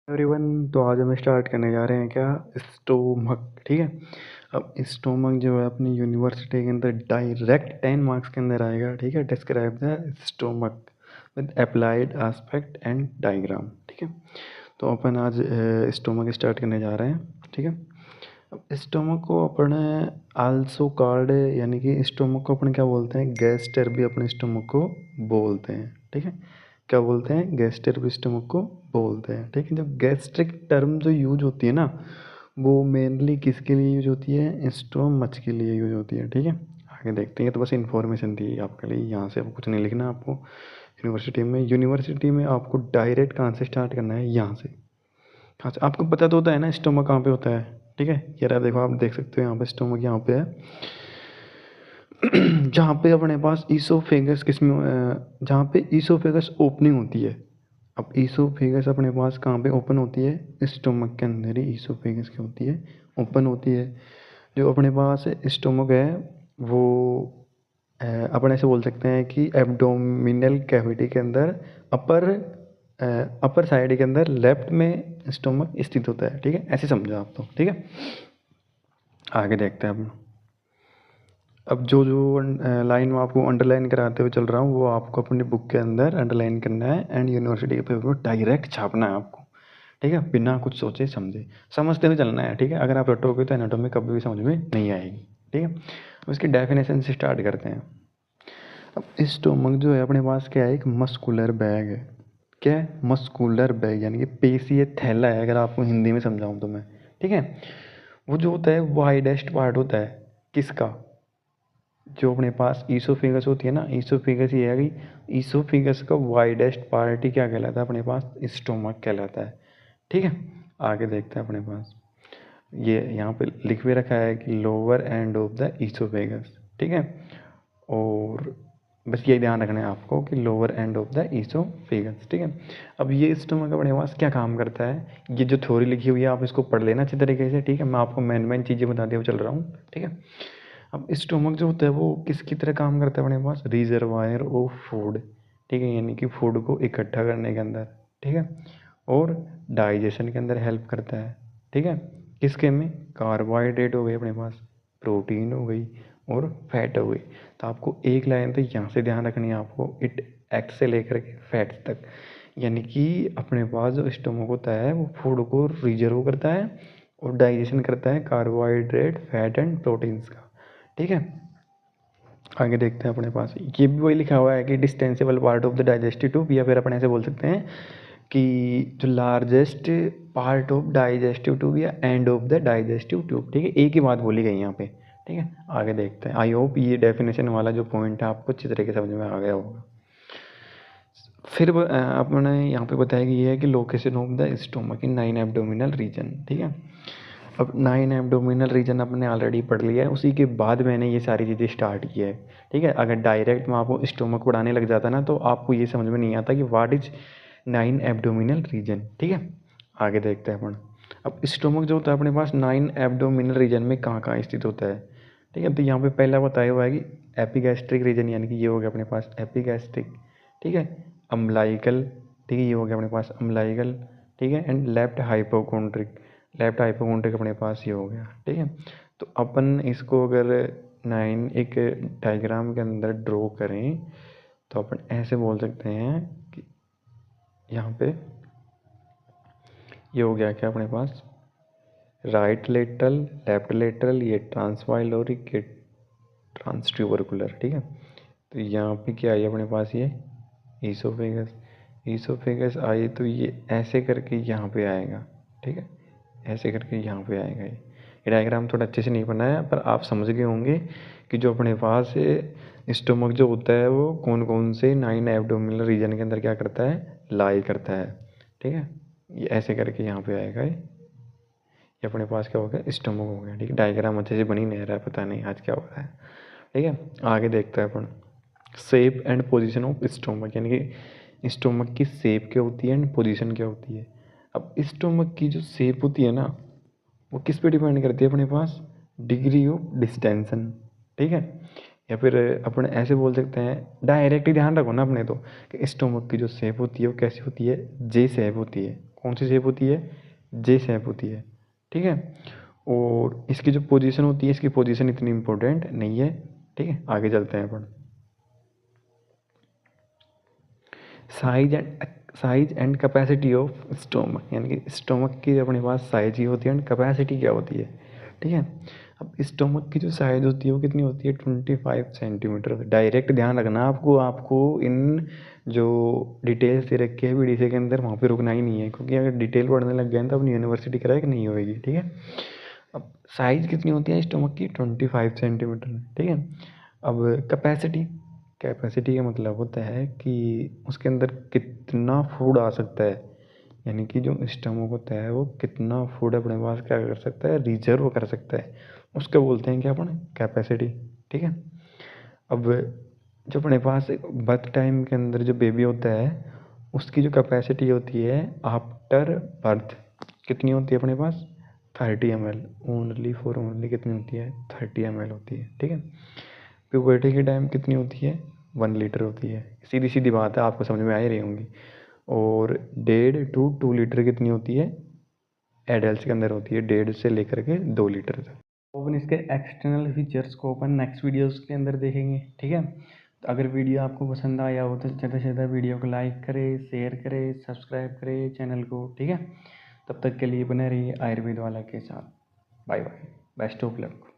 Everyone, तो आज हम स्टार्ट करने जा रहे हैं क्या, स्टोमक। ठीक है। अब स्टोमक जो है अपनी यूनिवर्सिटी के अंदर डायरेक्ट 10 मार्क्स के अंदर आएगा। ठीक है। Describe the stomach with applied aspect and diagram. ठीक है। तो अपन आज स्टोमक स्टार्ट करने जा रहे हैं। ठीक है। अब स्टोमक को अपन आल्सो कार्ड, यानी कि स्टोमक को अपन क्या बोलते हैं, गैस्टर भी अपने स्टोमक को बोलते हैं। ठीक है। क्या बोलते हैं, गैस्टर भी स्टोमक को बोलते हैं। ठीक है। जब गैस्ट्रिक टर्म जो यूज होती है ना, वो मेनली किसके लिए यूज होती है, स्टोमच के लिए यूज होती है। ठीक है। आगे देखते हैं। तो बस इन्फॉर्मेशन थी आपके लिए, यहाँ से आपको कुछ नहीं लिखना। आपको यूनिवर्सिटी में आपको डायरेक्ट कहाँ से स्टार्ट करना है, यहाँ से। अच्छा, आपको पता तो होता है ना स्टोमक कहाँ पे होता है। ठीक है। ये रहा, देखो आप देख सकते हो यहाँ पे स्टोमक यहाँ पे है। जहाँ पे अपने पास ईसोफेगस किसमें जहाँ पे ईसोफेगस ओपनिंग होती है। अब ईसोफेगस अपने पास कहाँ पे ओपन होती है, स्टोमक के अंदर ही ईसोफेगस क्या होती है, ओपन होती है। जो अपने पास स्टोमक है वो अपन ऐसे बोल सकते हैं कि एब्डोमिनल कैविटी के अंदर अपर अपर साइड के अंदर लेफ्ट में स्टोमक स्थित होता है। ठीक है। ऐसे समझो आप तो। ठीक है। आगे देखते हैं अब जो जो लाइन में आपको अंडरलाइन कराते हुए चल रहा हूँ वो आपको अपनी बुक के अंदर अंडरलाइन करना है एंड यूनिवर्सिटी के पेपर में डायरेक्ट छापना है आपको। ठीक है। बिना कुछ सोचे समझे, समझते हुए चलना है। ठीक है। अगर आप रटोगे तो एनाटॉमी कभी भी समझ में नहीं आएगी। ठीक है। अब इसकी डेफिनेशन से स्टार्ट करते हैं। अब स्टोमक जो है अपने पास क्या है, एक मस्कुलर बैग है। क्या है, मस्कुलर बैग, यानी कि पेशीय थैला है, अगर आपको हिंदी में समझाऊँ तो मैं। ठीक है। वो जो होता है वाइडेस्ट पार्ट होता है किसका, जो अपने पास ईसोफेगस होती है ना, ईसोफेगस ये है कि ईसोफेगस का वाइडेस्ट पार्ट ही क्या कहलाता है अपने पास, स्टोमक कहलाता है। ठीक है। आगे देखते हैं अपने पास, ये यहाँ पे लिख भी रखा है कि lower and of the oesophagus. ठीक है। और बस ये ध्यान रखना है आपको कि lower and of the oesophagus. ठीक है। अब ये स्टोमक अपने पास क्या काम करता है, ये जो थ्योरी लिखी हुई है आप इसको पढ़ लेना अच्छी तरीके से। ठीक है। मैं आपको मेन चीज़ें बताते हुए चल रहा हूँ। ठीक है। अब स्टोमक जो होता है वो किसकी तरह काम करता है अपने पास, रिजर्वायर ऑफ फूड। ठीक है। यानी कि फूड को इकट्ठा करने के अंदर। ठीक है। और डाइजेशन के अंदर हेल्प करता है। ठीक है। किसके में, कार्बोहाइड्रेट हो गई अपने पास, प्रोटीन हो गई और फैट हो गई। तो आपको एक लाइन तो यहाँ से ध्यान रखनी है आपको, इट एक्ट से लेकर के फैट तक। यानी कि अपने पास जो स्टोमक होता है वो फूड को रिजर्व करता है और डाइजेशन करता है कार्बोहाइड्रेट, फैट एंड प्रोटीन्स का। ठीक है। आगे देखते हैं अपने पास, ये भी वही लिखा हुआ है कि distensible part of the digestive tube, या फिर अपन ऐसे बोल सकते हैं कि जो largest part of digestive tube या end of the digestive tube. ठीक है। एक ही बात बोली गई यहाँ पे। ठीक है। आगे देखते हैं। आई होप ये डेफिनेशन वाला जो पॉइंट है आपको अच्छी तरीके से समझ में आ गया होगा। फिर अपने यहाँ पे बताया कि ये है कि location of the stomach in 9 abdominal region. ठीक है। अब 9 एब्डोमिनल रीजन अपने ऑलरेडी पढ़ लिया है, उसी के बाद मैंने ये सारी चीज़ें स्टार्ट की है। ठीक है। अगर डायरेक्ट मैं आपको स्टोमक पढ़ाने लग जाता ना तो आपको ये समझ में नहीं आता कि व्हाट इज 9 एब्डोमिनल रीजन। ठीक है। आगे देखते हैं अपन। अब स्टोमक जो होता है अपने पास 9 एब्डोमिनल रीजन में कहाँ कहाँ स्थित होता है। ठीक है। तो यहाँ पे पहला बताया हुआ है कि एपिगैस्ट्रिक रीजन, यानी कि ये हो गया अपने पास एपिगैस्ट्रिक। ठीक है। अम्लाइकल। ठीक है। ये हो गया अपने पास अम्लाइकल। ठीक है। एंड लेफ्ट हाइपोकोंड्रिक, लेफ्ट हाइपोकोंड्रिक अपने पास ये हो गया। ठीक है। तो अपन इसको अगर 9 एक डायग्राम के अंदर ड्रॉ करें तो अपन ऐसे बोल सकते हैं कि यहाँ पे ये हो गया क्या अपने पास, राइट लेटरल, लेफ्ट लेटरल, ये ट्रांसवाइल और ये ट्रांसट्यूबरकुलर। ठीक है। तो यहाँ पे क्या आई अपने पास, ये ईसोफेगस। ईसोफेगस आई तो ये ऐसे करके यहाँ पे आएगा। ठीक है। ऐसे करके यहाँ पे आएगा। ये डायग्राम थोड़ा अच्छे से नहीं बनाया पर आप समझ गए होंगे कि जो अपने पास स्टोमक जो होता है वो कौन कौन से 9 एब्डोमिनल रीजन के अंदर क्या करता है, लाई करता है। ठीक है। ये ऐसे करके यहाँ पे आएगा, ये अपने पास क्या हो गया, स्टोमक हो गया। ठीक है। डायग्राम अच्छे से बनी नहीं रहा है, पता नहीं आज क्या हो रहा है। ठीक है। आगे देखते हैं अपन, shape and position of stomach, यानी कि स्टोमक की शेप क्या होती है एंड पोजीशन क्या होती है। अब स्टोमक की जो शेप होती है ना वो किस पे डिपेंड करती है अपने पास, डिग्री ऑफ डिस्टेंशन। ठीक है। या फिर अपन ऐसे बोल सकते हैं, डायरेक्ट ही ध्यान रखो ना अपने तो, कि स्टोमक की जो शेप होती है वो कैसी होती है, जे शेप होती है। कौन सी शेप होती है, जे शेप होती है, ठीक है। और इसकी जो पोजीशन होती है, इसकी पोजीशन इतनी इम्पोर्टेंट नहीं है, ठीक है। आगे चलते हैं अपन। Size and capacity of stomach, यानी कि स्टोमक की अपने पास साइज ही होती है एंड कैपेसिटी क्या होती है, ठीक है। अब स्टोमक की जो साइज होती है वो कितनी होती है, 25 सेंटीमीटर। डायरेक्ट ध्यान रखना आपको, आपको इन जो डिटेल्स दे रखी है वीडीसी के अंदर, वहाँ पे रुकना ही नहीं है, क्योंकि अगर डिटेल पढ़ने लग गए तो अपनी यूनिवर्सिटी क्रैक नहीं होगी, ठीक है। अब साइज कितनी होती है स्टोमक की, 25 सेंटीमीटर, ठीक है। अब कैपेसिटी, कैपेसिटी का मतलब होता है कि उसके अंदर कितना फूड आ सकता है, यानी कि जो स्टमक होता है वो कितना फूड अपने पास क्या कर सकता है, रिजर्व कर सकता है, उसको बोलते हैं क्या अपन, कैपेसिटी, ठीक है। अब जो अपने पास बर्थ टाइम के अंदर जो बेबी होता है उसकी जो कैपेसिटी होती है आफ्टर बर्थ, कितनी होती है अपने पास, 30 ml ओनली, फॉर ओनली कितनी होती है, 30 ml होती है, ठीक है। प्यूबर्टी की टाइम कितनी होती है, 1 लीटर होती है। सीधी सीधी बात है, आपको समझ में आ ही रही होंगी। और 1.5 to 2 लीटर कितनी होती है, एडल्ट के अंदर होती है, 1.5 से लेकर के 2 लीटर तक। अपन इसके एक्सटर्नल फीचर्स को अपन नेक्स्ट वीडियोस के अंदर देखेंगे, ठीक है। तो अगर वीडियो आपको पसंद आया हो तो ज़्यादा से ज़्यादा वीडियो को लाइक करें, शेयर करें, सब्सक्राइब करें चैनल को, ठीक है। तब तक के लिए बने रहिए आयुर्वेद वाला के साथ। Bye bye, best of luck.